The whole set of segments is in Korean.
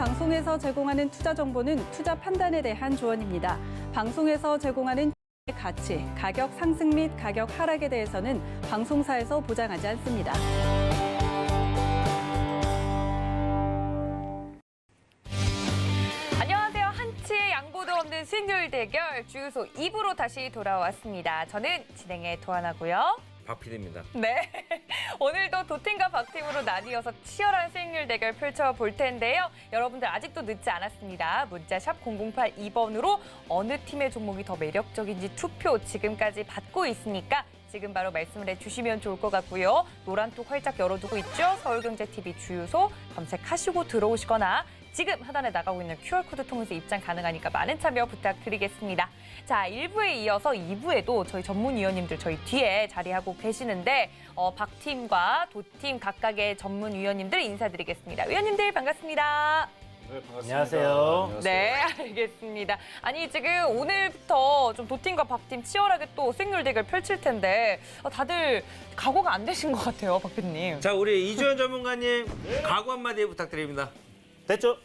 방송에서 제공하는 투자 정보는 투자 판단에 대한 조언입니다. 방송에서 제공하는 가치, 가격 상승 및 가격 하락에 대해서는 방송사에서 보장하지 않습니다. 안녕하세요. 한치의 양보도 없는 수익률 대결 주유소 2부로 다시 돌아왔습니다. 저는 진행의 도하나고요. 박 PD입니다. 네, 오늘도 도팀과 박팀으로 나뉘어서 치열한 수익률 대결 펼쳐볼 텐데요. 여러분들 아직도 늦지 않았습니다. 문자 샵 0082번으로 어느 팀의 종목이 더 매력적인지 투표 지금까지 받고 있으니까 지금 바로 말씀을 해주시면 좋을 것 같고요. 노란톡 활짝 열어두고 있죠. 서울경제TV 주유소 검색하시고 들어오시거나 지금 하단에 나가고 있는 QR코드 통해서 입장 가능하니까 많은 참여 부탁드리겠습니다. 자, 1부에 이어서 2부에도 저희 전문위원님들 저희 뒤에 자리하고 계시는데 박팀과 도팀 각각의 전문위원님들 인사드리겠습니다. 위원님들 반갑습니다. 네, 반갑습니다. 안녕하세요. 네, 알겠습니다. 아니, 지금 오늘부터 좀 도팀과 박팀 치열하게 또 수익률 대결 펼칠 텐데 다들 각오가 안 되신 것 같아요, 박 PD님. 자, 우리 이주연 전문가님 각오 한마디 부탁드립니다. 됐죠?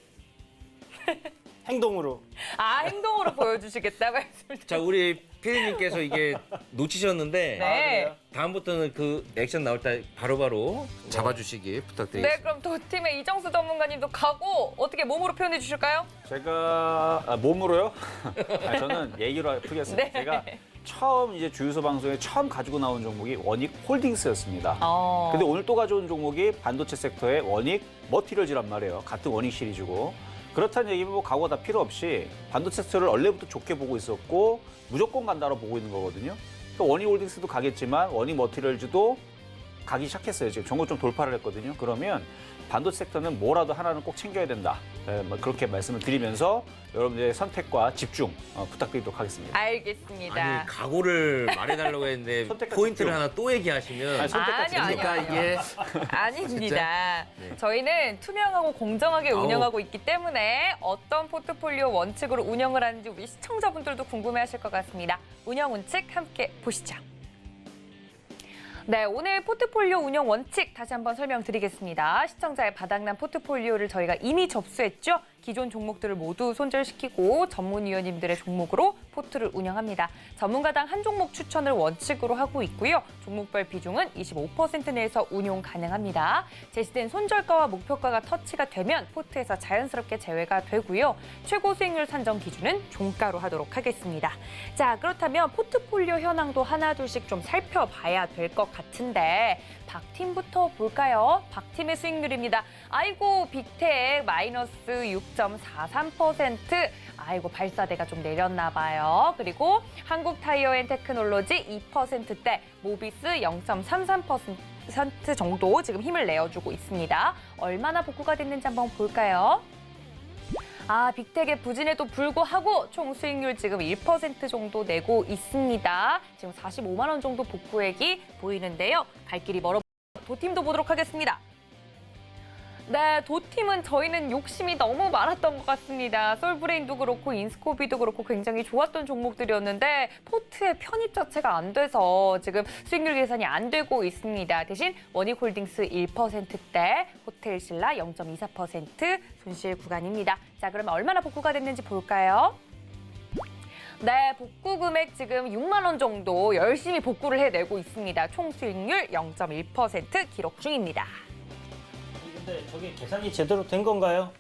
행동으로. 아, 행동으로 보여주시겠다 말씀을. 자, 우리 PD님께서 이게 놓치셨는데 네. 다음부터는 그 액션 나올 때 바로바로 잡아주시기 부탁드리겠습니다. 네, 그럼 도팀의 이정수 전문가님도 각오 어떻게 몸으로 표현해 주실까요? 제가 몸으로요? 저는 얘기로 풀겠습니다. 네. 제가 처음 이제 주유소 방송에 처음 가지고 나온 종목이 원익 홀딩스였습니다. 어. 근데 오늘 또 가져온 종목이 반도체 섹터의 원익 머티리얼즈란 말이에요. 같은 원익 시리즈고. 그렇다는 얘기면 뭐 각오가 다 필요 없이 반도체 섹터를 원래부터 좋게 보고 있었고 무조건 간다로 보고 있는 거거든요. 또 원익 홀딩스도 가겠지만 원익 머티리얼즈도 가기 시작했어요. 지금 전고 좀 돌파를 했거든요. 그러면 반도체 섹터는 뭐라도 하나는 꼭 챙겨야 된다. 그렇게 말씀을 드리면서 여러분들의 선택과 집중 부탁드리도록 하겠습니다. 알겠습니다. 아니, 각오를 말해달라고 했는데 선택과 포인트를 집중. 하나 또 얘기하시면 아니, 선택과 아니요, 그러니까 아니요. 이게 아닙니다. 네. 저희는 투명하고 공정하게 아우. 운영하고 있기 때문에 어떤 포트폴리오 원칙으로 운영을 하는지 우리 시청자분들도 궁금해하실 것 같습니다. 운영 원칙 함께 보시죠. 네, 오늘 포트폴리오 운영 원칙 다시 한번 설명드리겠습니다. 시청자의 바닥난 포트폴리오를 저희가 이미 접수했죠. 기존 종목들을 모두 손절시키고 전문위원님들의 종목으로 포트를 운영합니다. 전문가당 한 종목 추천을 원칙으로 하고 있고요. 종목별 비중은 25% 내에서 운용 가능합니다. 제시된 손절가와 목표가가 터치가 되면 포트에서 자연스럽게 제외가 되고요. 최고 수익률 산정 기준은 종가로 하도록 하겠습니다. 자, 그렇다면 포트폴리오 현황도 하나둘씩 좀 살펴봐야 될 것 같은데 박팀부터 볼까요? 박팀의 수익률입니다. 아이고, 빅텍 마이너스 6.43%. 아이고, 발사대가 좀 내렸나 봐요. 그리고 한국타이어앤테크놀로지 2%대, 모비스 0.33% 정도 지금 힘을 내어주고 있습니다. 얼마나 복구가 됐는지 한번 볼까요? 아, 빅텍의 부진에도 불구하고 총 수익률 지금 1% 정도 내고 있습니다. 지금 45만 원 정도 복구액이 보이는데요. 갈 길이 멀어. 도팀도 보도록 하겠습니다. 네, 도팀은 저희는 욕심이 너무 많았던 것 같습니다. 솔브레인도 그렇고 인스코비도 그렇고 굉장히 좋았던 종목들이었는데 포트의 편입 자체가 안 돼서 지금 수익률 계산이 안 되고 있습니다. 대신 원익홀딩스 1%대, 호텔신라 0.24% 손실 구간입니다. 자, 그러면 얼마나 복구가 됐는지 볼까요? 네, 복구 금액 지금 6만 원 정도 열심히 복구를 해내고 있습니다. 총 수익률 0.1% 기록 중입니다. 근데 저게 계산이 제대로 된 건가요?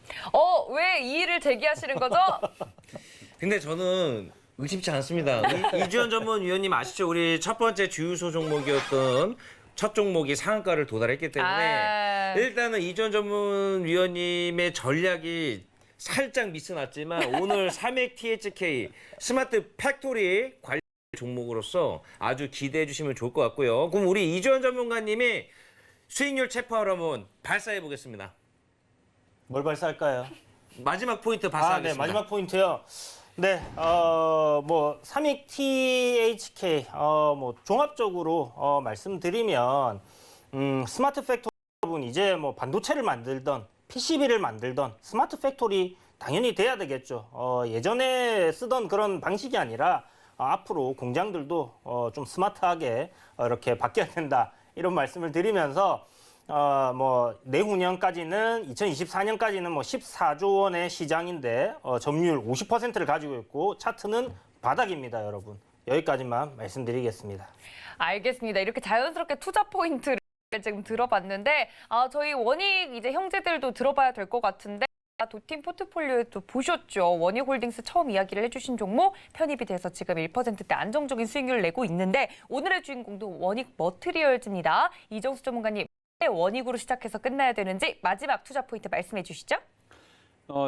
왜 이의를 제기하시는 거죠? 근데 저는 의심치 않습니다. 이주연 전문위원님 아시죠? 우리 첫 번째 주유소 종목이었던 첫 종목이 상한가를 도달했기 때문에 일단은 이주연 전문위원님의 전략이 살짝 미스났지만 오늘 삼액 THK 스마트 팩토리 관련 종목으로서 아주 기대해 주시면 좋을 것 같고요. 그럼 우리 이주연 전문가님이 수익률 체포하러 한번 발사해 보겠습니다. 뭘 발사할까요? 마지막 포인트 네, 발사하겠습니다. 마지막 포인트요. 네, 뭐 삼익 THK 뭐 종합적으로 말씀드리면 스마트 팩토리 여러분 이제 뭐 반도체를 만들던 PCB를 만들던 스마트 팩토리 당연히 돼야 되겠죠. 예전에 쓰던 그런 방식이 아니라 앞으로 공장들도 좀 스마트하게 이렇게 바뀌어야 된다. 이런 말씀을 드리면서 내후년까지는 2024년까지는 14조 원의 시장인데 점유율 50%를 가지고 있고 차트는 바닥입니다, 여러분. 여기까지만 말씀드리겠습니다. 알겠습니다. 이렇게 자연스럽게 투자 포인트를 지금 들어봤는데 저희 원익 이제 형제들도 들어봐야 될 것 같은데 도팀 포트폴리오에도 보셨죠. 원익홀딩스 처음 이야기를 해주신 종목 편입이 돼서 지금 1%대 안정적인 수익률을 내고 있는데 오늘의 주인공도 원익 머티리얼즈입니다. 이정수 전문가님, 왜 원익으로 시작해서 끝나야 되는지 마지막 투자 포인트 말씀해 주시죠.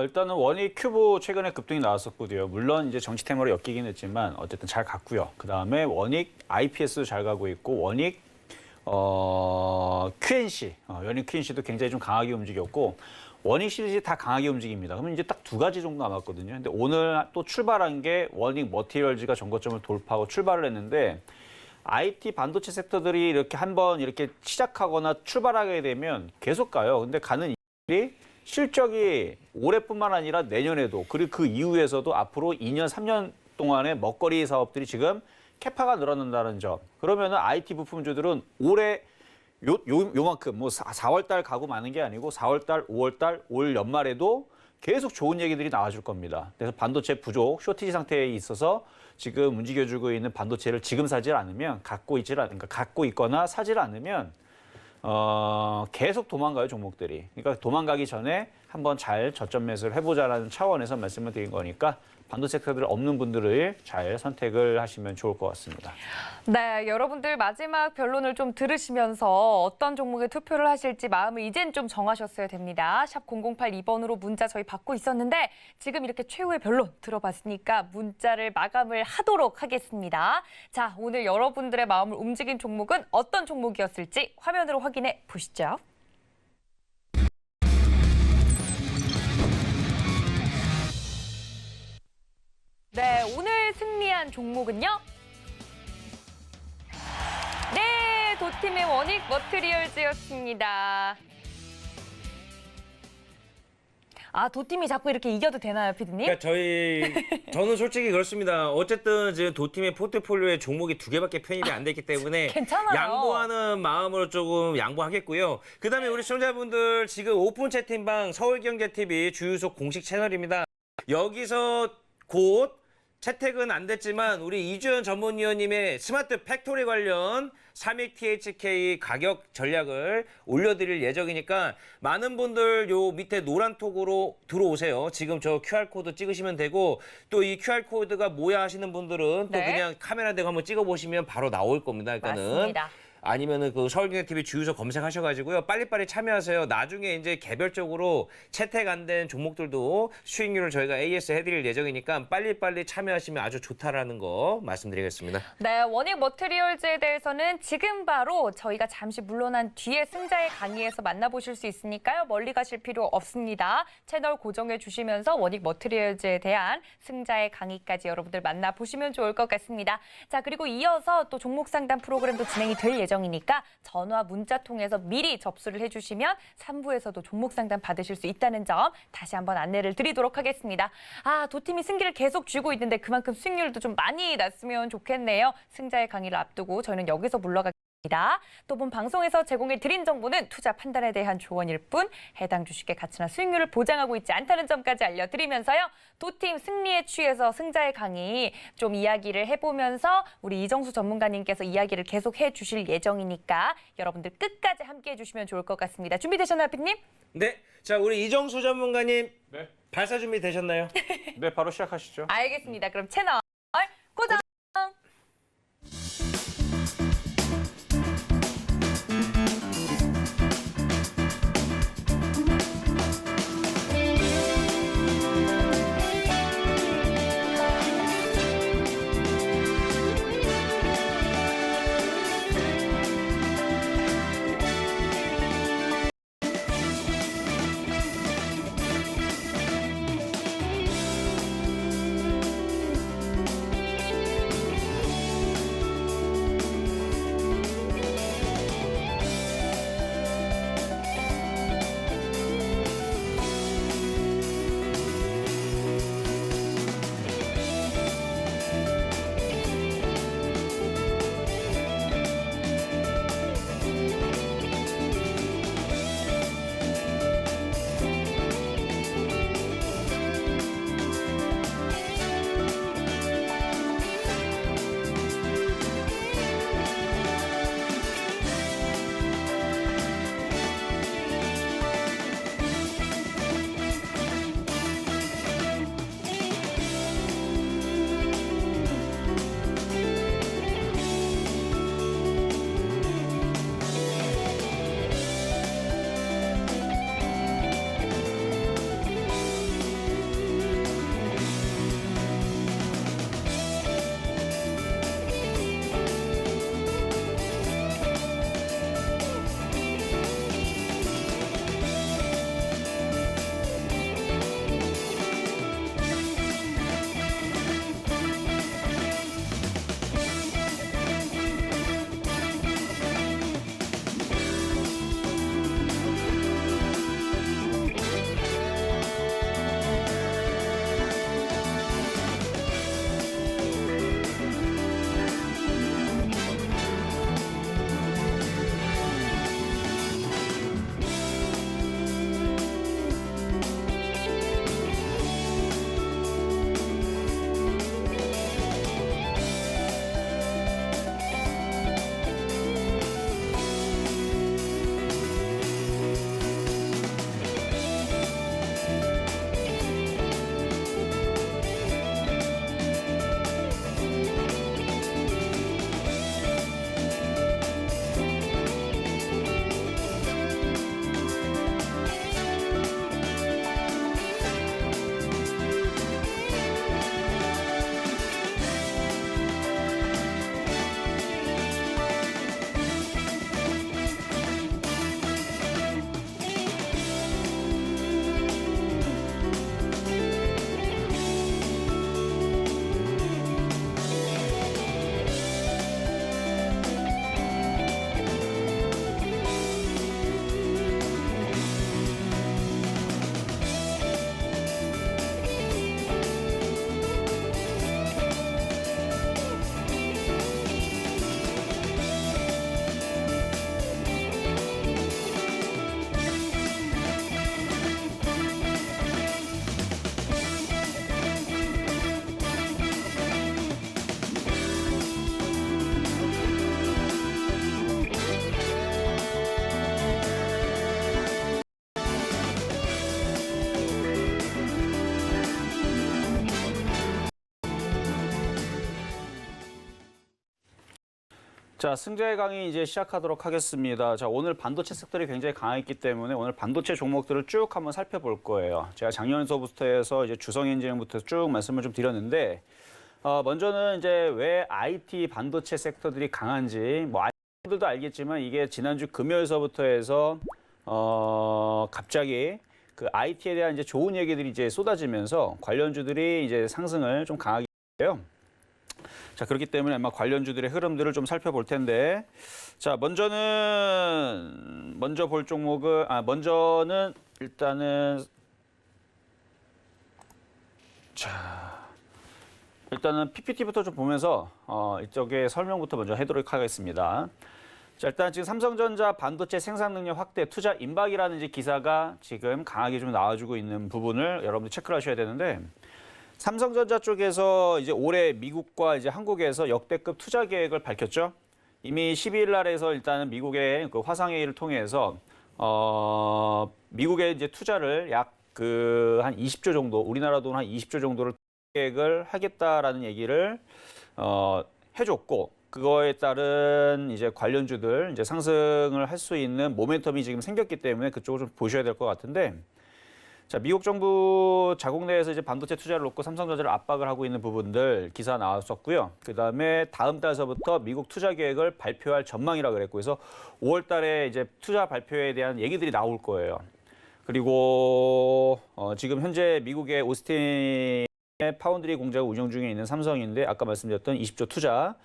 일단은 원익 큐브 최근에 급등이 나왔었고요. 물론 이제 정치 테마로 엮이긴 했지만 어쨌든 잘 갔고요. 그 다음에 원익 IPS도 잘 가고 있고 원익 QNC, 원익 QNC도 굉장히 좀 강하게 움직였고 원익 시리즈 다 강하게 움직입니다. 그러면 이제 딱 2가지 정도 남았거든요. 근데 오늘 또 출발한 게 원익 머티리얼즈가 전고점을 돌파하고 출발을 했는데 IT 반도체 섹터들이 이렇게 한번 이렇게 시작하거나 출발하게 되면 계속 가요. 근데 가는 일이 실적이 올해뿐만 아니라 내년에도 그리고 그 이후에서도 앞으로 2년, 3년 동안의 먹거리 사업들이 지금 캐파가 늘어난다는 점. 그러면은 IT 부품주들은 올해 요만큼 4월 달 가고 마는 게 아니고 4월 달, 5월 달, 올 연말에도 계속 좋은 얘기들이 나와줄 겁니다. 그래서 반도체 부족, 쇼티지 상태에 있어서 지금 움직여주고 있는 반도체를 지금 사질 않으면 갖고 있거나 사질 않으면 계속 도망가요, 종목들이. 그러니까 도망가기 전에 한번 잘 저점 매수를 해보자라는 차원에서 말씀을 드린 거니까 반도체 섹터들 없는 분들을 잘 선택을 하시면 좋을 것 같습니다. 네, 여러분들 마지막 변론을 좀 들으시면서 어떤 종목에 투표를 하실지 마음을 이젠 좀 정하셨어야 됩니다. 샵 0082번으로 문자 저희 받고 있었는데 지금 이렇게 최후의 변론 들어봤으니까 문자를 마감을 하도록 하겠습니다. 자, 오늘 여러분들의 마음을 움직인 종목은 어떤 종목이었을지 화면으로 확인해 보시죠. 네, 오늘 승리한 종목은요. 네, 도팀의 원익 머티리얼즈였습니다. 도팀이 자꾸 이렇게 이겨도 되나요, 피디님? 그러니까 저는 솔직히 그렇습니다. 어쨌든 지금 도팀의 포트폴리오에 종목이 2개밖에 편입이 안 됐기 때문에 괜찮아요. 양보하는 마음으로 조금 양보하겠고요. 그다음에 우리 시청자분들 지금 오픈 채팅방 서울경제TV 주유소 공식 채널입니다. 여기서 곧 채택은 안 됐지만 우리 이주연 전문위원님의 스마트 팩토리 관련 삼익 THK 가격 전략을 올려드릴 예정이니까 많은 분들 요 밑에 노란 톡으로 들어오세요. 지금 저 QR코드 찍으시면 되고 또 이 QR코드가 뭐야 하시는 분들은 또 네. 그냥 카메라 대고 한번 찍어보시면 바로 나올 겁니다. 그러니까는. 맞습니다. 아니면은 그 서울경제TV 주유소 검색하셔가지고요. 빨리빨리 참여하세요. 나중에 이제 개별적으로 채택 안 된 종목들도 수익률을 저희가 AS 해드릴 예정이니까 빨리빨리 참여하시면 아주 좋다라는 거 말씀드리겠습니다. 네, 원익 머티리얼즈에 대해서는 지금 바로 저희가 잠시 물러난 뒤에 승자의 강의에서 만나보실 수 있으니까요. 멀리 가실 필요 없습니다. 채널 고정해 주시면서 원익 머티리얼즈에 대한 승자의 강의까지 여러분들 만나보시면 좋을 것 같습니다. 자, 그리고 이어서 또 종목 상담 프로그램도 진행이 될 예정이니까 전화, 문자 통해서 미리 접수를 해주시면 3부에서도 종목 상담 받으실 수 있다는 점 다시 한번 안내를 드리도록 하겠습니다. 도팀이 승기를 계속 쥐고 있는데 그만큼 수익률도 좀 많이 났으면 좋겠네요. 승자의 강의를 앞두고 저희는 여기서 물러가겠습니다. 또 본 방송에서 제공해 드린 정보는 투자 판단에 대한 조언일 뿐 해당 주식의 가치나 수익률을 보장하고 있지 않다는 점까지 알려드리면서요. 도팀 승리에 취해서 승자의 강의 좀 이야기를 해보면서 우리 이정수 전문가님께서 이야기를 계속 해주실 예정이니까 여러분들 끝까지 함께해 주시면 좋을 것 같습니다. 준비되셨나요, 피디님? 네, 자 우리 이정수 전문가님 네. 발사 준비 되셨나요? 네, 바로 시작하시죠. 알겠습니다. 그럼 채널 고정! 자, 승자의 강의 이제 시작하도록 하겠습니다. 자, 오늘 반도체 섹터이 굉장히 강했기 때문에 오늘 반도체 종목들을 쭉 한번 살펴볼 거예요. 제가 작년서부터 해서 이제 주성엔지니어부터 쭉 말씀을 좀 드렸는데, 먼저는 이제 왜 IT 반도체 섹터들이 강한지, 뭐 아이들도 알겠지만 이게 지난주 금요일서부터 해서 갑자기 그 IT에 대한 이제 좋은 얘기들이 이제 쏟아지면서 관련주들이 이제 상승을 좀 강하게 해요. 자, 그렇기 때문에 아마 관련주들의 흐름들을 좀 살펴볼 텐데, 자, 먼저 볼 종목은, 먼저는 일단은, 자, 일단은 PPT부터 좀 보면서, 이쪽에 설명부터 먼저 해도록 하겠습니다. 자, 일단 지금 삼성전자 반도체 생산 능력 확대 투자 임박이라는 이제 기사가 지금 강하게 좀 나와주고 있는 부분을 여러분들 체크를 하셔야 되는데, 삼성전자 쪽에서 이제 올해 미국과 이제 한국에서 역대급 투자 계획을 밝혔죠. 이미 12일 날에서 일단은 미국의 그 화상회의를 통해서 미국의 이제 투자를 약 한 20조 정도, 우리나라 돈 한 20조 정도를 계획을 하겠다라는 얘기를 해줬고, 그거에 따른 이제 관련주들 이제 상승을 할 수 있는 모멘텀이 지금 생겼기 때문에 그쪽을 좀 보셔야 될 것 같은데. 자, 미국 정부 자국 내에서 이제 반도체 투자를 놓고 삼성전자를 압박을 하고 있는 부분들 기사 나왔었고요. 그다음에 다음 달서부터 미국 투자 계획을 발표할 전망이라 그랬고, 그래서 5월 달에 이제 투자 발표에 대한 얘기들이 나올 거예요. 그리고 지금 현재 미국의 오스틴의 파운드리 공장을 운영 중에 있는 삼성인데, 아까 말씀드렸던 20조 투자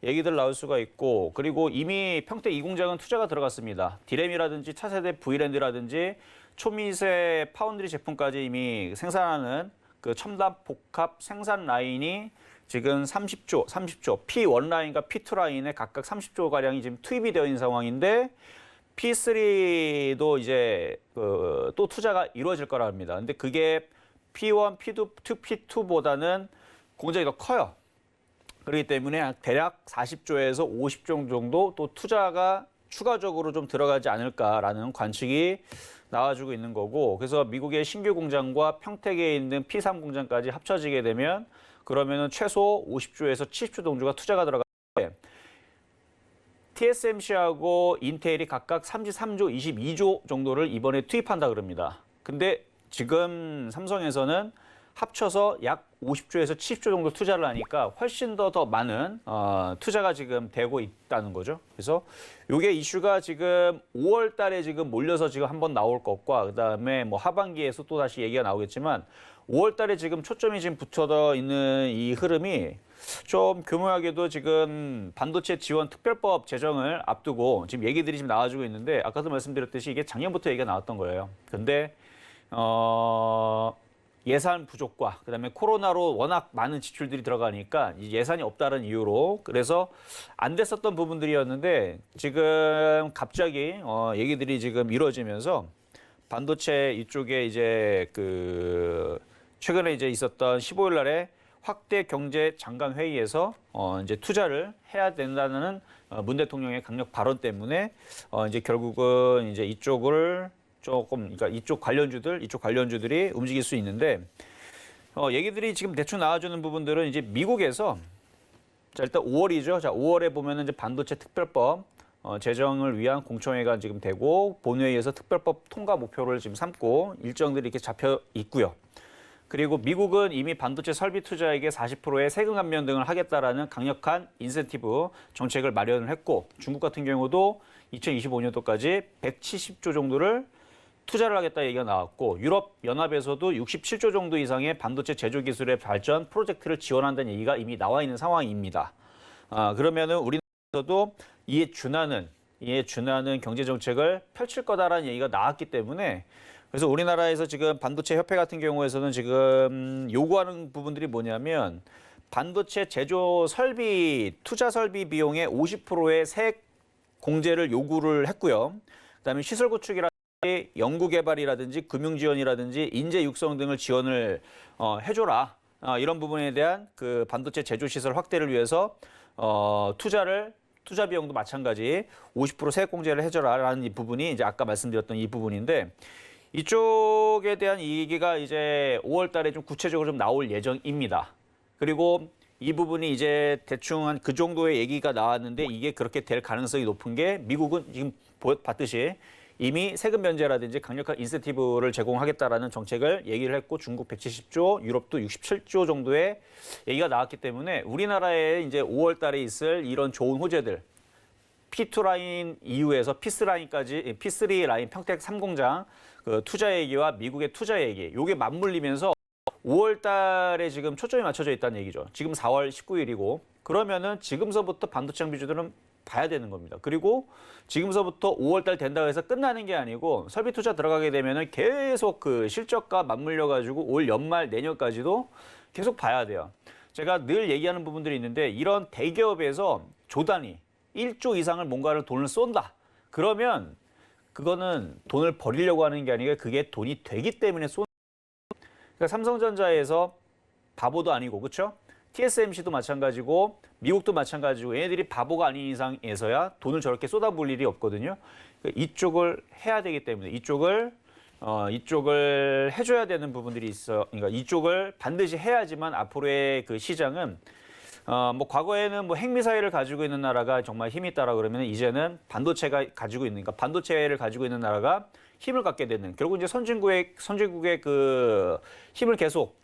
얘기들 나올 수가 있고, 그리고 이미 평택 이 공장은 투자가 들어갔습니다. 디램이라든지 차세대 V랜드라든지 초미세 파운드리 제품까지 이미 생산하는 그 첨단 복합 생산 라인이 지금 30조, P1 라인과 P2 라인에 각각 30조 가량이 지금 투입이 되어 있는 상황인데, P3도 이제 또 투자가 이루어질 거라 합니다. 근데 그게 P1, P2보다는 공장이 더 커요. 그렇기 때문에 대략 40조에서 50조 정도 또 투자가 추가적으로 좀 들어가지 않을까라는 관측이 나와주고 있는 거고, 그래서 미국의 신규 공장과 평택에 있는 P3 공장까지 합쳐지게 되면 그러면은 최소 50조에서 70조 정도가 투자가 들어가는데, TSMC하고 인텔이 각각 33조, 22조 정도를 이번에 투입한다 그럽니다. 근데 지금 삼성에서는 합쳐서 약 50조에서 70조 정도 투자를 하니까 훨씬 더 많은 투자가 지금 되고 있다는 거죠. 그래서 이게 이슈가 지금 5월 달에 지금 몰려서 지금 한번 나올 것과, 그다음에 뭐 하반기에서 또 다시 얘기가 나오겠지만 5월 달에 지금 초점이 지금 붙어 있는 이 흐름이 좀 교묘하게도 지금 반도체 지원 특별법 제정을 앞두고 지금 얘기들이 지금 나와주고 있는데, 아까도 말씀드렸듯이 이게 작년부터 얘기가 나왔던 거예요. 근데 예산 부족과 그다음에 코로나로 워낙 많은 지출들이 들어가니까 예산이 없다는 이유로, 그래서 안 됐었던 부분들이었는데 지금 갑자기 얘기들이 지금 이루어지면서 반도체 이쪽에 이제 최근에 이제 있었던 15일 날에 확대 경제 장관 회의에서 이제 투자를 해야 된다는 문 대통령의 강력 발언 때문에 이제 결국은 이제 이쪽을 그러니까 이쪽 관련주들이 움직일 수 있는데, 얘기들이 지금 대충 나와주는 부분들은 이제 미국에서, 자, 일단 5월이죠. 자, 5월에 보면은 이제 반도체 특별법 제정을 위한 공청회가 지금 되고, 본회의에서 특별법 통과 목표를 지금 삼고 일정들이 이렇게 잡혀 있고요. 그리고 미국은 이미 반도체 설비 투자액의 40%의 세금 감면 등을 하겠다라는 강력한 인센티브 정책을 마련을 했고, 중국 같은 경우도 2025년도까지 170조 정도를 투자를 하겠다 얘기가 나왔고, 유럽 연합에서도 67조 정도 이상의 반도체 제조 기술의 발전 프로젝트를 지원한다는 얘기가 이미 나와 있는 상황입니다. 그러면은 우리나라에서도 이에 준하는 경제 정책을 펼칠 거다라는 얘기가 나왔기 때문에, 그래서 우리나라에서 지금 반도체 협회 같은 경우에서는 지금 요구하는 부분들이 뭐냐면, 반도체 제조 설비 투자 설비 비용의 50%의 세액 공제를 요구를 했고요. 그다음에 시설 구축이라 연구개발이라든지 금융지원이라든지 인재 육성 등을 지원을 해줘라. 이런 부분에 대한 그 반도체 제조시설 확대를 위해서 투자 비용도 마찬가지 50% 세액 공제를 해줘라라는 이 부분이 이제 아까 말씀드렸던 이 부분인데, 이쪽에 대한 얘기가 이제 5월 달에 좀 구체적으로 좀 나올 예정입니다. 그리고 이 부분이 이제 대충 한 그 정도의 얘기가 나왔는데 이게 그렇게 될 가능성이 높은 게 미국은 지금 봤듯이 이미 세금 면제라든지 강력한 인센티브를 제공하겠다라는 정책을 얘기를 했고 중국 170조, 유럽도 67조 정도의 얘기가 나왔기 때문에 우리나라에 이제 5월 달에 있을 이런 좋은 호재들 P2 라인 이후에서 P3 라인까지 P3 라인 평택 3공장 그 투자 얘기와 미국의 투자 얘기 요게 맞물리면서 5월 달에 지금 초점이 맞춰져 있다는 얘기죠. 지금 4월 19일이고 그러면은 지금서부터 반도체 장비주들은 봐야 되는 겁니다. 그리고 지금서부터 5월 달 된다고 해서 끝나는 게 아니고 설비 투자 들어가게 되면은 계속 그 실적과 맞물려 가지고 올 연말 내년까지도 계속 봐야 돼요. 제가 늘 얘기하는 부분들이 있는데 이런 대기업에서 조단위 1조 이상을 뭔가를 돈을 쏜다. 그러면 그거는 돈을 버리려고 하는 게 아니라 그게 돈이 되기 때문에 쏜. 그러니까 삼성전자에서 바보도 아니고 그렇죠? TSMC도 마찬가지고 미국도 마찬가지고 얘네들이 바보가 아닌 이상에서야 돈을 저렇게 쏟아부을 일이 없거든요. 그러니까 이쪽을 해야 되기 때문에 이쪽을 해줘야 되는 부분들이 있어. 그러니까 이쪽을 반드시 해야지만 앞으로의 그 시장은 뭐 과거에는 뭐 핵미사일을 가지고 있는 나라가 정말 힘이 있다라 그러면 이제는 반도체가 가지고 있는, 그러니까 반도체를 가지고 있는 나라가 힘을 갖게 되는 결국 이제 선진국의 그 힘을 계속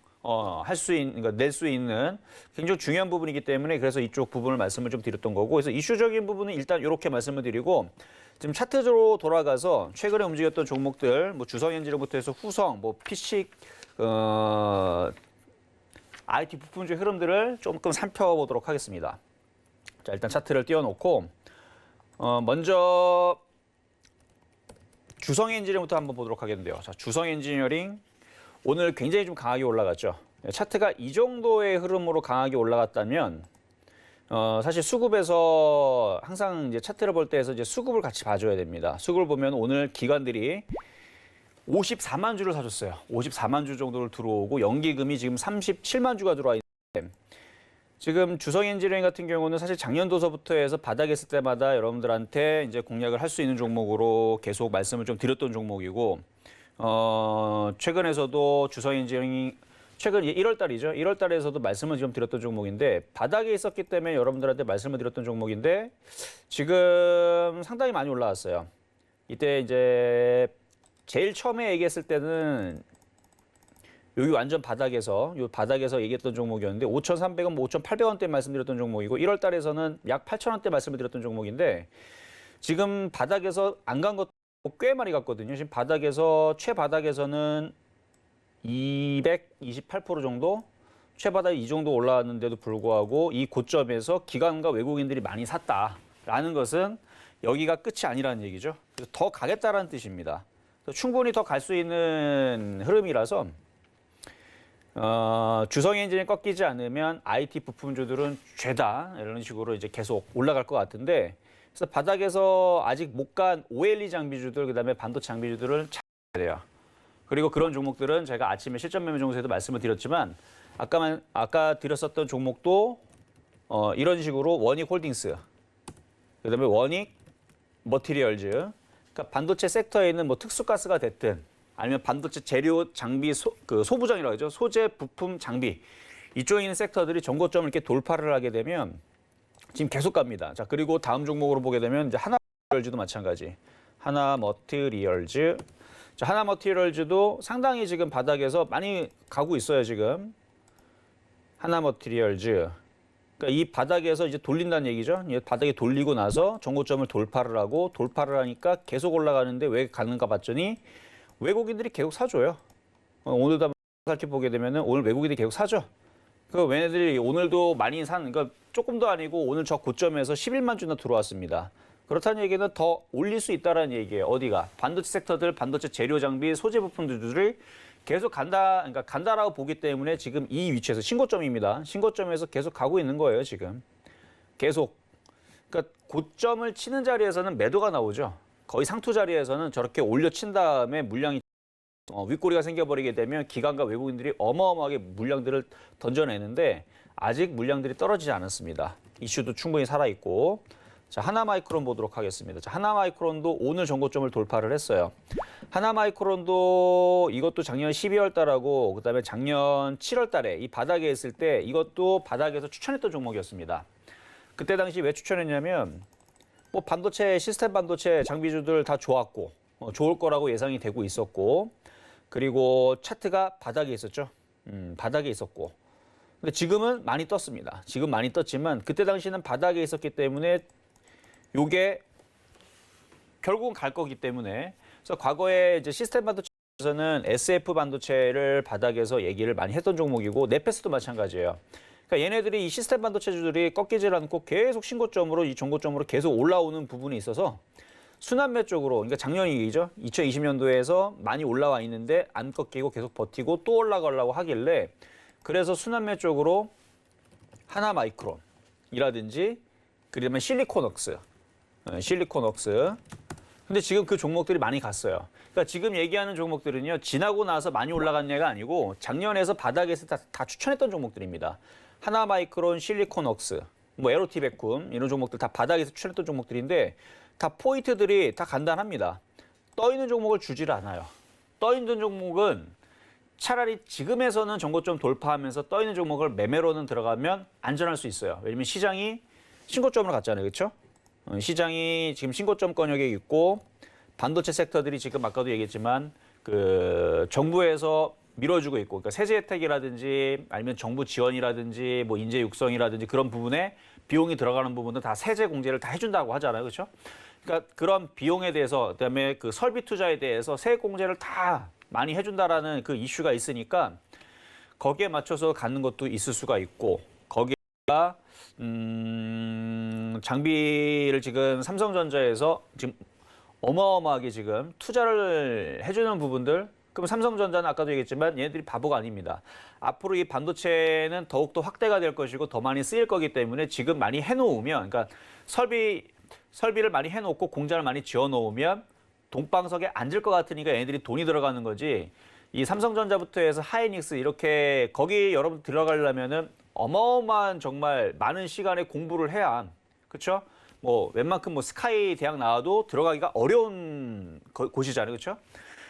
할 수 있는, 그러니까 낼 수 있는 굉장히 중요한 부분이기 때문에 그래서 이쪽 부분을 말씀을 좀 드렸던 거고 그래서 이슈적인 부분은 일단 이렇게 말씀을 드리고 지금 차트로 돌아가서 최근에 움직였던 종목들 뭐 주성엔지로부터 해서 후성, 뭐 PC, IT 부품주의 흐름들을 조금 살펴보도록 하겠습니다. 자, 일단 차트를 띄워놓고 먼저 주성엔지니어링부터 한번 보도록 하겠는데요. 자, 주성엔지니어링 오늘 굉장히 좀 강하게 올라갔죠. 차트가 이 정도의 흐름으로 강하게 올라갔다면 사실 수급에서 항상 이제 차트를 볼 때에서 이제 수급을 같이 봐줘야 됩니다. 수급을 보면 오늘 기관들이 54만 주를 사줬어요. 54만 주 정도를 들어오고 연기금이 지금 37만 주가 들어와 있는데 지금 주성엔지니어링 같은 경우는 사실 작년도서부터 해서 바닥에 있을 때마다 여러분들한테 이제 공략을 할 수 있는 종목으로 계속 말씀을 좀 드렸던 종목이고 최근에서도 주성엔지니어링이 최근 1월 달이죠. 1월 달에서도 말씀을 좀 드렸던 종목인데 바닥에 있었기 때문에 여러분들한테 말씀을 드렸던 종목인데 지금 상당히 많이 올라왔어요. 이때 이제 제일 처음에 얘기했을 때는 여기 완전 바닥에서 얘기했던 종목이었는데 5,300원, 뭐 5,800원대 말씀드렸던 종목이고 1월 달에서는 약 8,000원대 말씀을 드렸던 종목인데 지금 바닥에서 안 간 것도 꽤 많이 갔거든요. 지금 바닥에서 최바닥에서는 228% 정도 최바닥 이 정도 올라왔는데도 불구하고 이 고점에서 기관과 외국인들이 많이 샀다라는 것은 여기가 끝이 아니라는 얘기죠. 그래서 더 가겠다라는 뜻입니다. 충분히 더 갈 수 있는 흐름이라서 주성엔진이 꺾이지 않으면 IT 부품주들은 죄다 이런 식으로 이제 계속 올라갈 것 같은데 그래서 바닥에서 아직 못 간 OLED 장비주들 그다음에 반도체 장비주들을 찾아야 돼요. 그리고 그런 종목들은 제가 아침에 실전 매매 정세에도 말씀을 드렸지만 아까 드렸었던 종목도 이런 식으로 원익홀딩스 그다음에 원익 머티리얼즈 그러니까 반도체 섹터에 있는 뭐 특수가스가 됐든 아니면 반도체 재료 장비 소부장이라고 하죠. 소재 부품 장비 이쪽에 있는 섹터들이 정고점을 이렇게 돌파를 하게 되면 지금 계속 갑니다. 자, 그리고 다음 종목으로 보게 되면 이제 하나머티리얼즈도 마찬가지. 하나머티리얼즈. 자, 하나머티리얼즈도 상당히 지금 바닥에서 많이 가고 있어요, 지금. 하나머티리얼즈. 그러니까 이 바닥에서 이제 돌린다는 얘기죠. 바닥에 돌리고 나서 정고점을 돌파를 하고 돌파를 하니까 계속 올라가는데 왜 가는가 봤더니 외국인들이 계속 사줘요. 오늘도 한번 살펴보게 되면은 오늘 외국인들이 계속 사죠. 그 얘네들이 오늘도 많이 그러니까 조금도 아니고 오늘 저 고점에서 11만 주나 들어왔습니다. 그렇다는 얘기는 더 올릴 수 있다라는 얘기예요. 어디가? 반도체 섹터들, 반도체 재료 장비, 소재 부품들을 계속 그러니까 간다라고 보기 때문에 지금 이 위치에서 신고점입니다. 신고점에서 계속 가고 있는 거예요, 지금. 계속. 그러니까 고점을 치는 자리에서는 매도가 나오죠. 거의 상투 자리에서는 저렇게 올려친 다음에 물량이 윗꼬리가 생겨버리게 되면 기관과 외국인들이 어마어마하게 물량들을 던져내는데 아직 물량들이 떨어지지 않았습니다. 이슈도 충분히 살아있고 자 하나마이크론 보도록 하겠습니다. 자, 하나마이크론도 오늘 정고점을 돌파를 했어요. 하나마이크론도 이것도 작년 12월 달하고 그다음에 작년 7월 달에 이 바닥에 있을 때 이것도 바닥에서 추천했던 종목이었습니다. 그때 당시 왜 추천했냐면 뭐 반도체 시스템 반도체 장비주들 다 좋았고 좋을 거라고 예상이 되고 있었고 그리고 차트가 바닥에 있었죠. 바닥에 있었고 근데 지금은 많이 떴습니다. 지금 많이 떴지만 그때 당시는 바닥에 있었기 때문에 요게 결국은 갈 거기 때문에 그래서 과거에 이제 시스템 반도체에서는 SF 반도체를 바닥에서 얘기를 많이 했던 종목이고 네페스도 마찬가지예요. 그러니까 얘네들이 이 시스템 반도체주들이 꺾이질 않고 계속 신고점으로 이 종고점으로 계속 올라오는 부분이 있어서 순환매 쪽으로 그러니까 작년 얘기죠. 2020년도에서 많이 올라와 있는데 안 꺾이고 계속 버티고 또 올라가려고 하길래 그래서 순환매 쪽으로 하나마이크론이라든지 그다음에 실리콘웍스 근데 지금 그 종목들이 많이 갔어요. 그러니까 지금 얘기하는 종목들은요. 지나고 나서 많이 올라간 얘가 아니고 작년에서 바닥에서 다 추천했던 종목들입니다. 하나마이크론, 실리콘웍스, 뭐 에로티 베쿰 이런 종목들 다 바닥에서 추천했던 종목들인데 다 포인트들이 다 간단합니다. 떠 있는 종목을 주질 않아요. 떠 있는 종목은 차라리 지금에서는 정고점 돌파하면서 떠 있는 종목을 매매로는 들어가면 안전할 수 있어요. 왜냐면 시장이 신고점으로 갔잖아요. 그렇죠? 시장이 지금 신고점 권역에 있고 반도체 섹터들이 지금 아까도 얘기했지만 그 정부에서 밀어주고 있고 그러니까 세제 혜택이라든지 아니면 정부 지원이라든지 뭐 인재 육성이라든지 그런 부분에 비용이 들어가는 부분은 다 세제 공제를 다 해준다고 하잖아요. 그렇죠? 그러니까 그런 비용에 대해서 그다음에 그 설비 투자에 대해서 세액 공제를 다 많이 해준다라는 그 이슈가 있으니까 거기에 맞춰서 가는 것도 있을 수가 있고 거기가 장비를 지금 삼성전자에서 지금 어마어마하게 지금 투자를 해주는 부분들 그럼 삼성전자는 아까도 얘기했지만 얘네들이 바보가 아닙니다. 앞으로 이 반도체는 더욱더 확대가 될 것이고 더 많이 쓰일 거기 때문에 지금 많이 해놓으면 그러니까 설비를 많이 해놓고 공장을 많이 지어놓으면 동방석에 앉을 것 같으니까 얘네들이 돈이 들어가는 거지 이 삼성전자부터 해서 하이닉스 이렇게 거기 여러분 들어가려면은 어마어마한 정말 많은 시간에 공부를 해야 그렇죠? 뭐 웬만큼 뭐 스카이 대학 나와도 들어가기가 어려운 곳이잖아요. 그렇죠?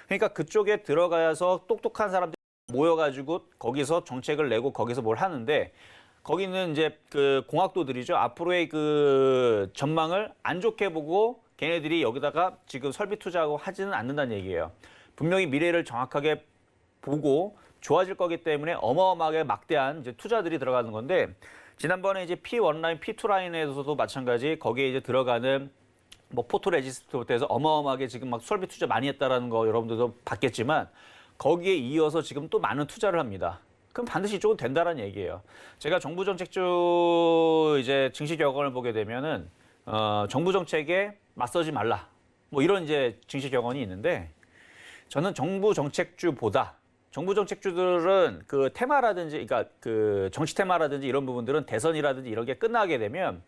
그러니까 그쪽에 들어가서 똑똑한 사람들이 모여가지고 거기서 정책을 내고 거기서 뭘 하는데 거기는 이제 그 공학도들이죠. 앞으로의 그 전망을 안 좋게 보고 걔네들이 여기다가 지금 설비 투자하고 하지는 않는다는 얘기예요. 분명히 미래를 정확하게 보고 좋아질 거기 때문에 어마어마하게 막대한 이제 투자들이 들어가는 건데 지난번에 이제 P1 라인, P2 라인에서도 마찬가지 거기에 이제 들어가는 뭐 포토레지스트부터 해서 어마어마하게 지금 막 설비 투자 많이 했다라는 거 여러분들도 봤겠지만 거기에 이어서 지금 또 많은 투자를 합니다. 그럼 반드시 이쪽은 된다라는 얘기예요. 제가 정부 정책주 이제 증시 격언을 보게 되면은 정부 정책에 맞서지 말라. 뭐 이런 이제 증시 격언이 있는데 저는 정부 정책주들은 그 테마라든지 그러니까 그 정치 테마라든지 이런 부분들은 대선이라든지 이런 게 끝나게 되면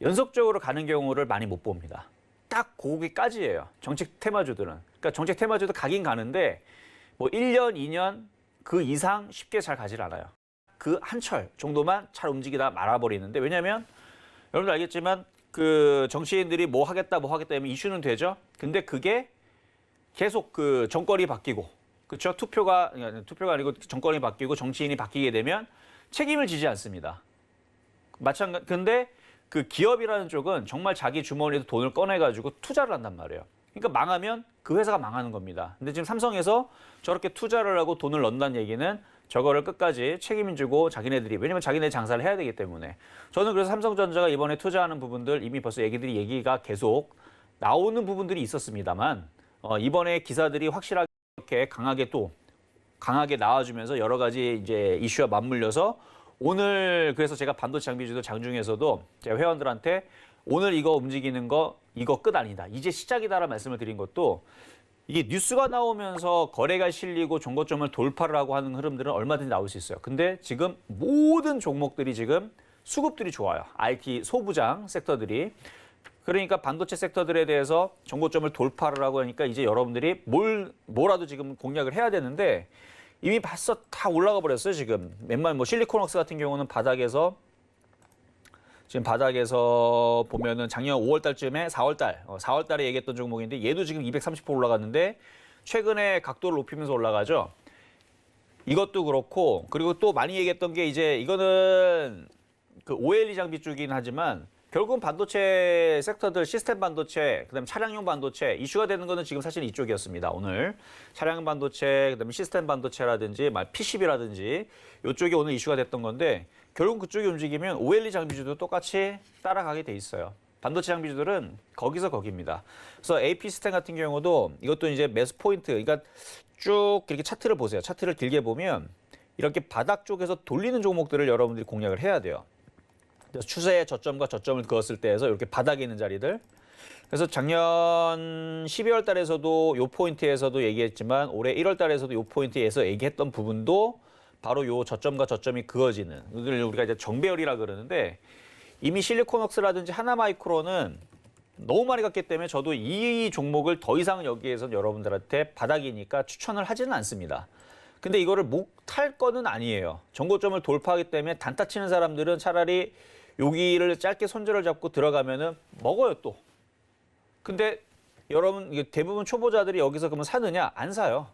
연속적으로 가는 경우를 많이 못 봅니다. 딱 거기까지예요. 정책 테마주들은. 그러니까 정책 테마주도 가긴 가는데 뭐 1년, 2년 그 이상 쉽게 잘 가질 않아요. 그 한철 정도만 잘 움직이다 말아버리는데 왜냐하면 여러분들 알겠지만 그 정치인들이 뭐 하겠다 하면 이슈는 되죠. 근데 그게 계속 그 정권이 바뀌고 그렇죠? 투표가 아니고 정권이 바뀌고 정치인이 바뀌게 되면 책임을 지지 않습니다. 마찬가지. 근데 그 기업이라는 쪽은 정말 자기 주머니에서 돈을 꺼내가지고 투자를 한단 말이에요. 그러니까 망하면 그 회사가 망하는 겁니다. 근데 지금 삼성에서 저렇게 투자를 하고 돈을 넣는다는 얘기는 저거를 끝까지 책임을 지고 자기네들이 왜냐면 자기네 장사를 해야 되기 때문에 저는 그래서 삼성전자가 이번에 투자하는 부분들 이미 벌써 얘기가 계속 나오는 부분들이 있었습니다만 이번에 기사들이 확실하게 이렇게 강하게 나와주면서 여러 가지 이제 이슈와 맞물려서 오늘 그래서 제가 반도체 장비주도 장중에서도 제가 회원들한테 오늘 이거 움직이는 거 이거 끝 아니다. 이제 시작이다라는 말씀을 드린 것도 이게 뉴스가 나오면서 거래가 실리고 종고점을 돌파를 하고 하는 흐름들은 얼마든지 나올 수 있어요. 근데 지금 모든 종목들이 지금 수급들이 좋아요. IT 소부장 섹터들이. 그러니까 반도체 섹터들에 대해서 종고점을 돌파를 하고 하니까 이제 여러분들이 뭐라도 지금 공략을 해야 되는데 이미 벌써 다 올라가 버렸어요. 지금 웬만한 뭐 실리콘웍스 같은 경우는 바닥에서 보면은 작년 5월 달쯤에 4월 달에 얘기했던 종목인데 얘도 지금 230% 올라갔는데 최근에 각도를 높이면서 올라가죠. 이것도 그렇고 그리고 또 많이 얘기했던 게 이제 이거는 그 OLED 장비 쪽이긴 하지만 결국은 반도체 섹터들 시스템 반도체 그다음에 차량용 반도체 이슈가 되는 거는 지금 사실 이쪽이었습니다. 오늘 차량 반도체 그다음에 시스템 반도체라든지 PCB라든지 이쪽이 오늘 이슈가 됐던 건데 결국 그쪽이 움직이면 OLED 장비주도 똑같이 따라가게 돼 있어요. 반도체 장비주들은 거기서 거기입니다. 그래서 AP 시스템 같은 경우도 이것도 이제 매수 포인트 그러니까 쭉 이렇게 차트를 보세요. 차트를 길게 보면 이렇게 바닥 쪽에서 돌리는 종목들을 여러분들이 공략을 해야 돼요. 그래서 추세의 저점과 저점을 그었을 때에서 이렇게 바닥에 있는 자리들. 그래서 작년 12월 달에서도 요 포인트에서도 얘기했지만 올해 1월 달에서도 요 포인트에서 얘기했던 부분도 바로 요 저점과 저점이 그어지는 이걸 우리가 이제 정배열이라 그러는데 이미 실리콘웍스라든지 하나마이크론은 너무 많이 갔기 때문에 저도 이 종목을 더 이상 여기에서 여러분들한테 바닥이니까 추천을 하지는 않습니다. 근데 이거를 못할 거는 아니에요. 정고점을 돌파하기 때문에 단타 치는 사람들은 차라리 여기를 짧게 손절을 잡고 들어가면은 먹어요 또. 근데 여러분 이게 대부분 초보자들이 여기서 그러면 사느냐? 안 사요.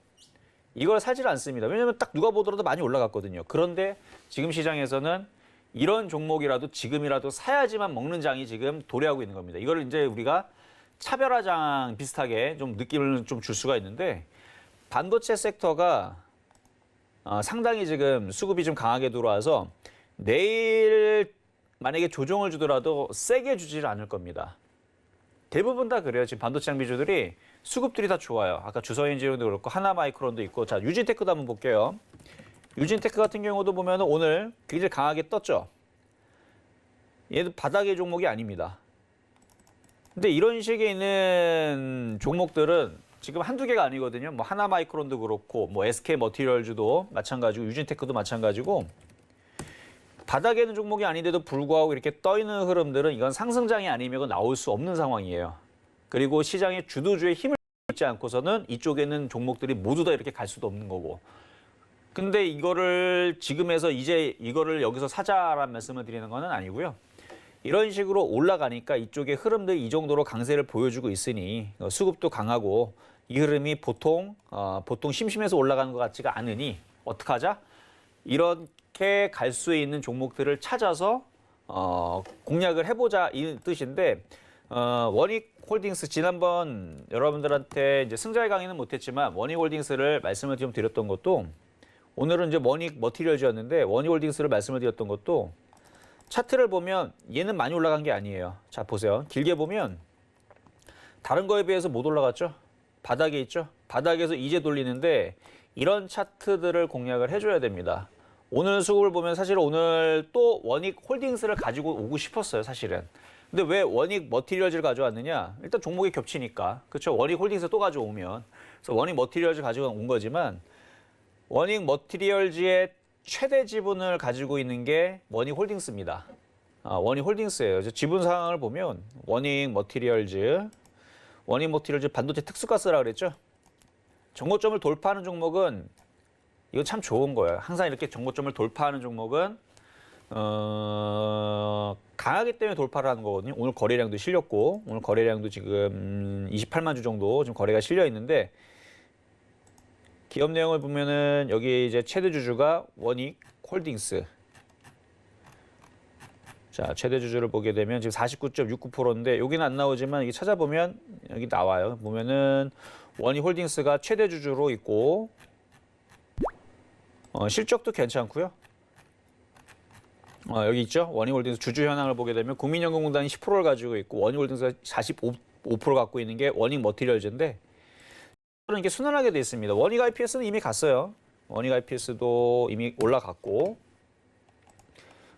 이걸 사질 않습니다. 왜냐면 딱 누가 보더라도 많이 올라갔거든요. 그런데 지금 시장에서는 이런 종목이라도 지금이라도 사야지만 먹는 장이 지금 도래하고 있는 겁니다. 이걸 이제 우리가 차별화장 비슷하게 좀 느낌을 좀 줄 수가 있는데 반도체 섹터가 상당히 지금 수급이 좀 강하게 들어와서 내일 만약에 조정을 주더라도 세게 주지를 않을 겁니다. 대부분 다 그래요. 지금 반도체 장비주들이 수급들이 다 좋아요. 아까 주서엔지니어도 그렇고 하나마이크론도 있고 자 유진테크도 한번 볼게요. 유진테크 같은 경우도 보면 오늘 굉장히 강하게 떴죠. 얘도 바닥의 종목이 아닙니다. 근데 이런 식의 있는 종목들은 지금 한두 개가 아니거든요. 뭐 하나마이크론도 그렇고 뭐 SK 머티리얼즈도 마찬가지고 유진테크도 마찬가지고 바닥에 있는 종목이 아닌데도 불구하고 이렇게 떠 있는 흐름들은 이건 상승장이 아니면 나올 수 없는 상황이에요. 그리고 시장의 주도주의 힘을 잃지 않고서는 이쪽에 있는 종목들이 모두 다 이렇게 갈 수도 없는 거고. 근데 이거를 지금에서 이제 이거를 여기서 사자라는 말씀을 드리는 거는 아니고요. 이런 식으로 올라가니까 이쪽의 흐름들이 이 정도로 강세를 보여주고 있으니 수급도 강하고 이 흐름이 보통 심심해서 올라가는 것 같지가 않으니 어떡하자? 이렇게 갈 수 있는 종목들을 찾아서 공략을 해보자 이 뜻인데 원익홀딩스 지난번 여러분들한테 이제 승자의 강의는 못했지만 원익홀딩스를 말씀을 좀 드렸던 것도 오늘은 이제 원익 머티리얼즈였는데 원익홀딩스를 말씀을 드렸던 것도 차트를 보면 얘는 많이 올라간 게 아니에요. 자 보세요. 길게 보면 다른 거에 비해서 못 올라갔죠. 바닥에 있죠. 바닥에서 이제 돌리는데 이런 차트들을 공략을 해줘야 됩니다. 오늘 수급을 보면 사실 오늘 또 원익홀딩스를 가지고 오고 싶었어요. 사실은. 근데 왜 원익 머티리얼즈를 가져왔느냐? 일단 종목이 겹치니까. 그렇죠. 원익홀딩스 또 가져오면. 그래서 원익 머티리얼즈 가지고 온 거지만 원익 머티리얼즈의 최대 지분을 가지고 있는 게 원익홀딩스입니다. 원익홀딩스예요. 지분 상황을 보면 원익 머티리얼즈 반도체 특수가스라 그랬죠. 정고점을 돌파하는 종목은 이거 참 좋은 거예요. 항상 이렇게 정고점을 돌파하는 종목은 강하기 때문에 돌파를 하는 거거든요. 오늘 거래량도 실렸고 오늘 거래량도 지금 28만 주 정도 지금 거래가 실려 있는데 기업 내용을 보면은 여기 이제 최대 주주가 원익홀딩스. 자, 최대 주주를 보게 되면 지금 49.69%인데 여기는 안 나오지만 이게 찾아보면 여기 나와요. 보면은 원익홀딩스가 최대 주주로 있고 실적도 괜찮고요. 여기 있죠. 원익홀딩스 주주 현황을 보게 되면 국민연금공단이 10%를 가지고 있고 원익홀딩스가 45% 갖고 있는 게 원익 머티리얼즈인데 이게 순환하게 돼 있습니다. 원익 IPS는 이미 갔어요. 원익 IPS도 이미 올라갔고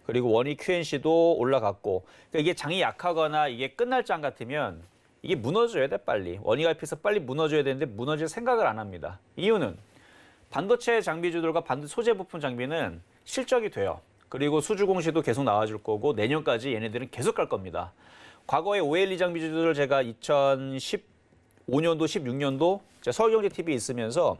그리고 원익 QNC도 올라갔고 그러니까 이게 장이 약하거나 이게 끝날 장 같으면 이게 무너져야 돼 빨리. 원익 IPS 빨리 무너져야 되는데 무너질 생각을 안 합니다. 이유는 반도체 장비주들과 반도체 소재 부품 장비는 실적이 돼요. 그리고 수주 공시도 계속 나와줄 거고 내년까지 얘네들은 계속 갈 겁니다. 과거에 OLED 장비주들을 제가 2015년도, 16년도 서울경제TV에 있으면서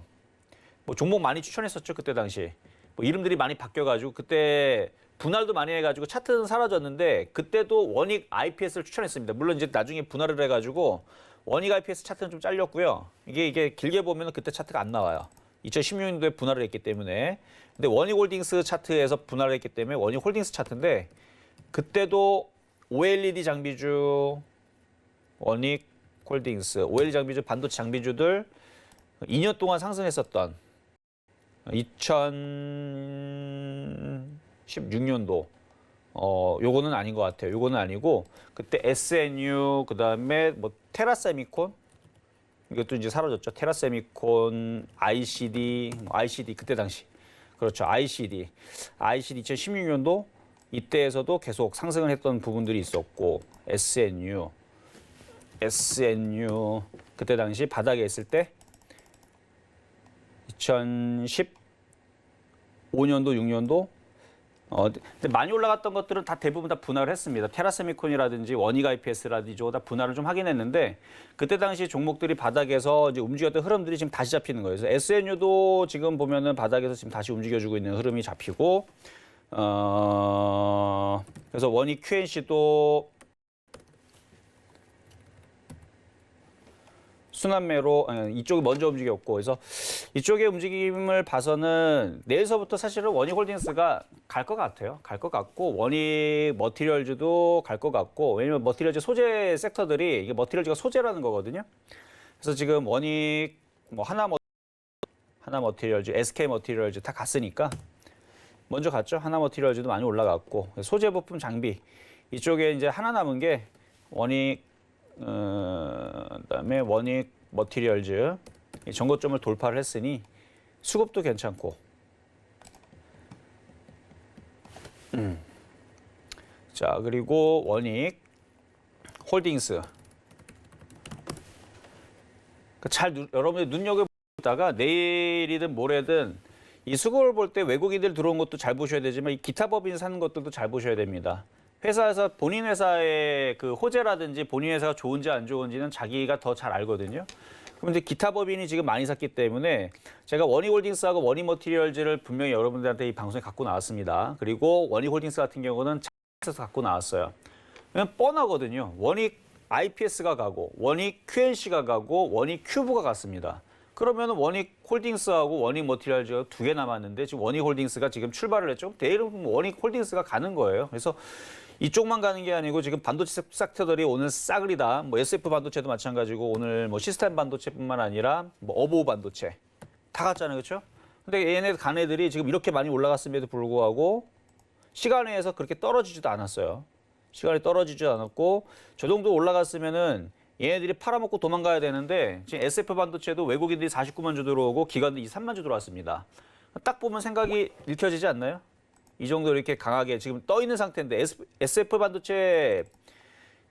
뭐 종목 많이 추천했었죠. 그때 당시. 뭐 이름들이 많이 바뀌어가지고 그때 분할도 많이 해가지고 차트는 사라졌는데 그때도 원익 IPS를 추천했습니다. 물론 이제 나중에 분할을 해가지고 원익 IPS 차트는 좀 잘렸고요. 이게 길게 보면 그때 차트가 안 나와요. 2016년도에 분할을 했기 때문에. 근데 원익홀딩스 차트에서 분할을 했기 때문에 원익홀딩스 차트인데 그때도 OLED 장비주, 원익홀딩스, OLED 장비주, 반도체 장비주들 2년 동안 상승했었던 2016년도 요거는 아닌 것 같아요. 요거는 아니고 그때 SNU 그다음에 뭐 테라세미콘 이것도 이제 사라졌죠. 테라세미콘, ICD 그때 당시 그렇죠. ICD 2016년도 이때에서도 계속 상승을 했던 부분들이 있었고 SNU 그때 당시 바닥에 있을 때 2015년도 6년도 근데 많이 올라갔던 것들은 다 대부분 다 분할을 했습니다. 테라세미콘이라든지 원익 IPS라든지 저거 다 분할을 좀 하긴 했는데 그때 당시 종목들이 바닥에서 이제 움직였던 흐름들이 지금 다시 잡히는 거예요. 그래서 SNU도 지금 보면은 바닥에서 지금 다시 움직여주고 있는 흐름이 잡히고 그래서 원익 QNC도 순환매로 이쪽이 먼저 움직였고 그래서 이쪽의 움직임을 봐서는 내일서부터 사실은 원익홀딩스가 갈 것 같아요. 갈 것 같고 원익 머티리얼즈도 갈 것 같고 왜냐면 머티리얼즈 소재 섹터들이 이게 머티리얼즈가 소재라는 거거든요. 그래서 지금 원익 뭐 하나 머티리얼즈, SK 머티리얼즈 다 갔으니까 먼저 갔죠. 하나 머티리얼즈도 많이 올라갔고 소재 부품 장비 이쪽에 이제 하나 남은 게 원익 그다음에 원익 머티리얼즈 전고점을 돌파를 했으니 수급도 괜찮고 자 그리고 원익 홀딩스 잘 여러분들 눈여겨보다가 내일이든 모레든 이 수급을 볼 때 외국인들 들어온 것도 잘 보셔야 되지만 이 기타 법인 사는 것들도 잘 보셔야 됩니다. 회사에서 본인 회사의 그 호재라든지 본인 회사가 좋은지 안 좋은지는 자기가 더 잘 알거든요. 그런데 기타 법인이 지금 많이 샀기 때문에 제가 원익홀딩스하고 원익머티리얼즈를 분명히 여러분들한테 이 방송에 갖고 나왔습니다. 그리고 원익홀딩스 같은 경우는 차트에서 갖고 나왔어요. 그냥 뻔하거든요. 원익 IPS가 가고 원익 QNC가 가고 원익 큐브가 갔습니다. 그러면 원익홀딩스하고 원익머티리얼즈가 2개 남았는데 지금 원익홀딩스가 지금 출발을 했죠. 내일은 원익홀딩스가 가는 거예요. 그래서 이쪽만 가는 게 아니고 지금 반도체 섹터들이 오늘 싸그리다. 뭐 SF 반도체도 마찬가지고 오늘 뭐 시스템 반도체뿐만 아니라 뭐 어보 반도체 다 갔잖아요, 그렇죠? 근데 얘네 간 애들이 지금 이렇게 많이 올라갔음에도 불구하고 시간에 의해서 그렇게 떨어지지도 않았어요. 시간이 떨어지지도 않았고 저 정도 올라갔으면은 얘네들이 팔아먹고 도망가야 되는데 지금 SF 반도체도 외국인들이 49만 주 들어오고 기관들이 3만 주 들어왔습니다. 딱 보면 생각이 읽혀지지 않나요? 이 정도 이렇게 강하게 지금 떠 있는 상태인데 SF 반도체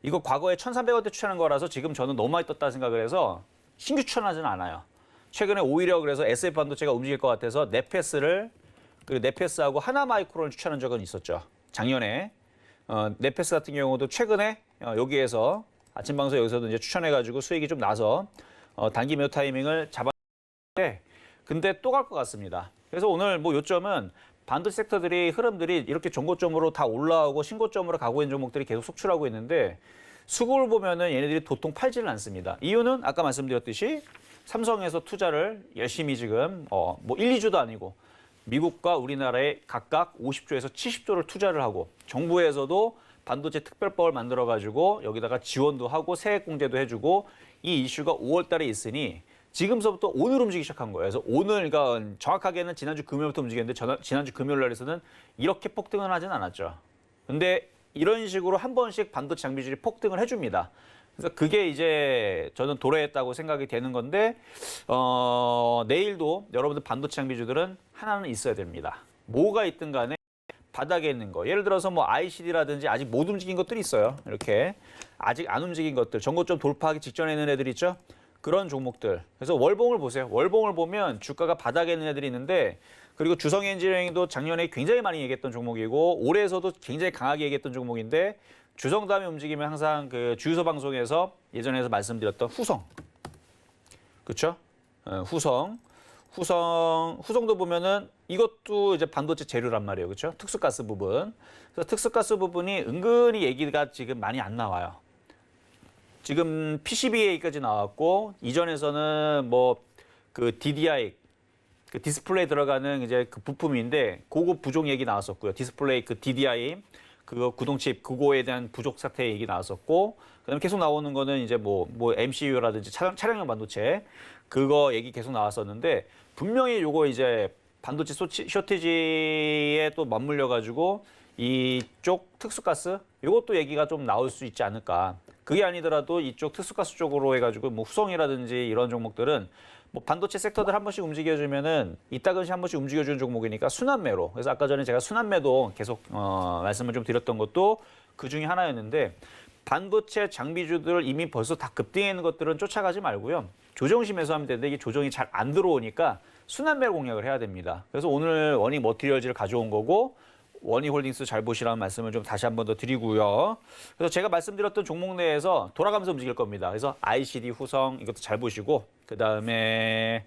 이거 과거에 1,300원대 추천한 거라서 지금 저는 너무 많이 떴다 생각을 해서 신규 추천하지는 않아요. 최근에 오히려 그래서 SF 반도체가 움직일 것 같아서 네페스하고 하나마이크론을 추천한 적은 있었죠. 작년에 네페스 같은 경우도 최근에 여기에서 아침 방송 여기서도 이제 추천해가지고 수익이 좀 나서 단기 매도 타이밍을 잡았는데 근데 또 갈 것 같습니다. 그래서 오늘 뭐 요점은 반도체 섹터들이 흐름들이 이렇게 종고점으로 다 올라오고 신고점으로 가고 있는 종목들이 계속 속출하고 있는데 수급을 보면은 얘네들이 도통 팔지는 않습니다. 이유는 아까 말씀드렸듯이 삼성에서 투자를 열심히 지금 뭐 1, 2주도 아니고 미국과 우리나라에 각각 50조에서 70조를 투자를 하고 정부에서도 반도체 특별법을 만들어가지고 여기다가 지원도 하고 세액공제도 해주고 이 이슈가 5월 달에 있으니 지금서부터 오늘 움직이기 시작한 거예요. 그래서 오늘, 그러니까 정확하게는 지난주 금요일부터 움직였는데 지난주 금요일 날에서는 이렇게 폭등은 하진 않았죠. 근데 이런 식으로 한 번씩 반도체 장비주들이 폭등을 해줍니다. 그래서 그게 이제 저는 도래했다고 생각이 되는 건데 내일도 여러분들 반도체 장비주들은 하나는 있어야 됩니다. 뭐가 있든 간에 바닥에 있는 거. 예를 들어서 뭐 ICD라든지 아직 못 움직인 것들이 있어요. 이렇게 아직 안 움직인 것들. 전고점 돌파하기 직전에 있는 애들 있죠. 그런 종목들. 그래서 월봉을 보세요. 월봉을 보면 주가가 바닥에 있는 애들이 있는데 그리고 주성 엔지니어링도 작년에 굉장히 많이 얘기했던 종목이고 올해에서도 굉장히 강하게 얘기했던 종목인데 주성 다음에 움직이면 항상 그 주유소 방송에서 예전에서 말씀드렸던 후성. 그렇죠? 후성도 보면은 이것도 이제 반도체 재료란 말이에요. 그렇죠? 특수가스 부분. 그래서 특수가스 부분이 은근히 얘기가 지금 많이 안 나와요. 지금 PCBA까지 나왔고 이전에서는 뭐 그 DDI 그 디스플레이 들어가는 이제 그 부품인데 그거 부족 얘기 나왔었고요. 디스플레이 그 DDI 그거 구동칩 그거에 대한 부족 사태 얘기 나왔었고 그다음에 계속 나오는 거는 이제 뭐 MCU라든지 차량용 반도체 그거 얘기 계속 나왔었는데 분명히 요거 이제 반도체 쇼티지에 또 맞물려 가지고 이쪽 특수가스 요것도 얘기가 좀 나올 수 있지 않을까. 그게 아니더라도 이쪽 특수가스 쪽으로 해가지고 뭐 후성이라든지 이런 종목들은 뭐 반도체 섹터들 한 번씩 움직여주면은 이따금씩 한 번씩 움직여주는 종목이니까 순환매로. 그래서 아까 전에 제가 순환매도 계속 말씀을 좀 드렸던 것도 그 중에 하나였는데 반도체 장비주들 이미 벌써 다 급등해 있는 것들은 쫓아가지 말고요. 조정시 매수하면 되는데 이게 조정이 잘 안 들어오니까 순환매로 공략을 해야 됩니다. 그래서 오늘 원익 머티리얼즈를 가져온 거고 원익홀딩스 잘 보시라는 말씀을 좀 다시 한 번 더 드리고요. 그래서 제가 말씀드렸던 종목 내에서 돌아가면서 움직일 겁니다. 그래서 ICD 후성 이것도 잘 보시고 그 다음에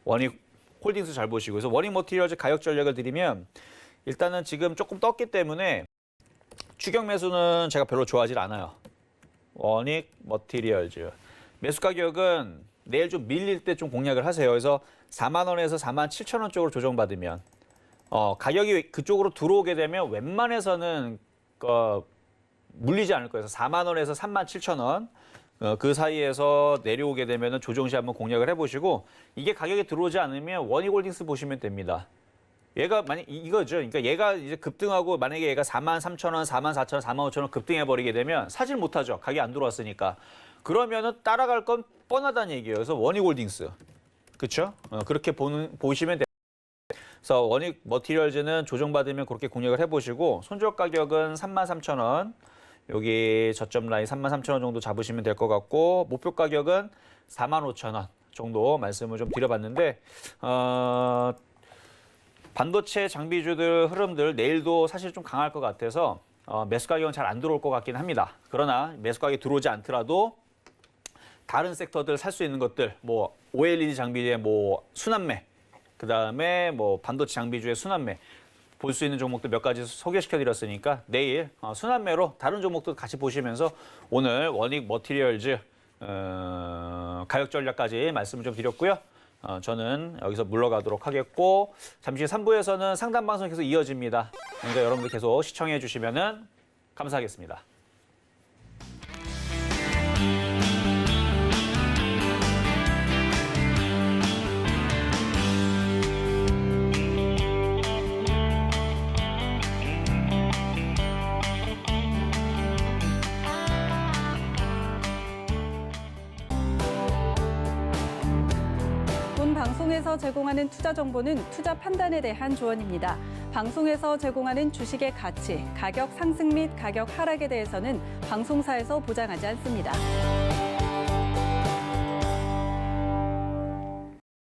원익홀딩스 잘 보시고 그래서 원익 머티리얼즈 가격 전략을 드리면 일단은 지금 조금 떴기 때문에 추격 매수는 제가 별로 좋아하지 않아요. 원익 머티리얼즈 매수 가격은 내일 좀 밀릴 때 좀 공략을 하세요. 그래서 4만 원에서 4만 7천 원 쪽으로 조정받으면 가격이 그쪽으로 들어오게 되면 웬만해서는 물리지 않을 거예요. 그래서 4만 원에서 3만 7천 원 그 사이에서 내려오게 되면 조정시 한번 공략을 해보시고 이게 가격이 들어오지 않으면 원익홀딩스 보시면 됩니다. 얘가 만약 이거죠. 그러니까 얘가 이제 급등하고 만약에 얘가 4만 3천 원, 4만 4천 원, 4만 5천 원 급등해 버리게 되면 사질 못하죠. 가격이 안 들어왔으니까. 그러면은 따라갈 건 뻔하다는 얘기예요. 그래서 원익홀딩스, 그렇죠? 그렇게 보시면 돼요. 그래서 원익 머티리얼즈는 조정받으면 그렇게 공략을 해보시고 손절 가격은 33,000원 여기 저점 라인 33,000원 정도 잡으시면 될 것 같고 목표 가격은 45,000원 정도 말씀을 좀 드려봤는데 반도체 장비주들 흐름들 내일도 사실 좀 강할 것 같아서 매수 가격은 잘 안 들어올 것 같긴 합니다. 그러나 매수 가격이 들어오지 않더라도 다른 섹터들 살 수 있는 것들 뭐 OLED 장비의 뭐 순환매 그다음에 뭐 반도체 장비주의 순환매 볼 수 있는 종목들 몇 가지 소개시켜 드렸으니까 내일 순환매로 다른 종목도 같이 보시면서 오늘 원익 머티리얼즈 가격 전략까지 말씀을 좀 드렸고요. 저는 여기서 물러가도록 하겠고 잠시 후 3부에서는 상담 방송 계속 이어집니다. 그러니까 여러분들 계속 시청해 주시면은 감사하겠습니다. 본 방송에서 제공하는 투자 정보는 투자 판단에 대한 조언입니다. 방송에서 제공하는 주식의 가치, 가격 상승 및 가격 하락에 대해서는 방송사에서 보장하지 않습니다.